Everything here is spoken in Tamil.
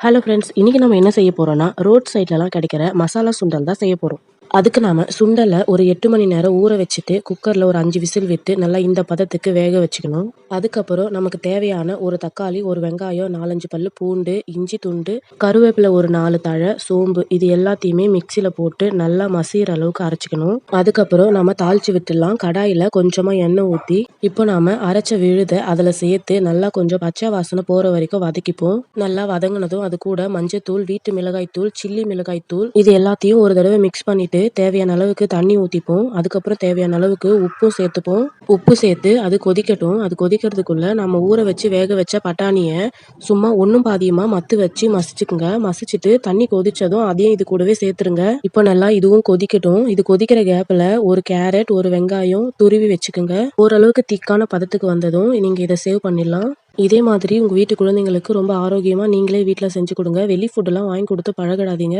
ஹலோ ஃப்ரெண்ட்ஸ், இன்னைக்கு நம்ம என்ன செய்ய போறோம்னா, ரோட் சைட்லலாம் கிடைக்கிற மசாலா சுண்டல் தான் செய்ய போறோம். அதுக்கு நாம சுண்டலை ஒரு 8 மணி நேரம் ஊற வச்சுட்டு குக்கர்ல ஒரு 5 விசில் விட்டு நல்லா இந்த பதத்துக்கு வேக வச்சுக்கணும். அதுக்கப்புறம் நமக்கு தேவையான ஒரு தக்காளி, ஒரு வெங்காயம், 4-5 பல்லு பூண்டு, இஞ்சி துண்டு, கருவேப்பிலை ஒரு 4 தழை, சோம்பு இது எல்லாத்தையுமே மிக்சியில போட்டு நல்லா மசிகிற அளவுக்கு அரைச்சிக்கணும். அதுக்கப்புறம் நம்ம தாளிச்சு விட்டுடலாம். கடாயில கொஞ்சமா எண்ணெய் ஊற்றி இப்போ நாம அரைச்ச விழுதை அதில் சேர்த்து நல்லா கொஞ்சம் பச்சை வாசனை போற வரைக்கும் வதக்கிப்போம். நல்லா வதங்கினதும் அது கூட மஞ்சத்தூள், வீட்டு மிளகாய் தூள், சில்லி மிளகாய் தூள் இது எல்லாத்தையும் ஒரு தடவை மிக்ஸ் பண்ணிட்டு தேவையான அளவுக்கு தண்ணி ஊற்றிப்போம். அதுக்கப்புறம் தேவையான அளவுக்கு உப்பும் சேர்த்துப்போம். உப்பு சேர்த்து அது கொதிக்கட்டும். அது கொதிக்கிறதுக்குள்ள நம்ம ஊற வச்சு வேக வச்ச பட்டாணியை சும்மா ஒன்றும் பாதியமா மத்து வச்சு மசிச்சுக்குங்க. மசிச்சுட்டு தண்ணி கொதிச்சதும் அதையும் இது கூடவே சேர்த்துருங்க. இப்போ நல்லா இதுவும் கொதிக்கட்டும். இது கொதிக்கிற கேப்ல ஒரு கேரட், ஒரு வெங்காயம் துருவி வச்சுக்கோங்க. ஓரளவுக்கு திக்கான பதத்துக்கு வந்ததும் நீங்க இதை சேவ் பண்ணிடலாம். இதே மாதிரி உங்க வீட்டு குழந்தைங்களுக்கு ரொம்ப ஆரோக்கியமா நீங்களே வீட்டில் செஞ்சு கொடுங்க. வெளி ஃபுட்டெல்லாம் வாங்கி கொடுத்து பழகிடாதீங்க.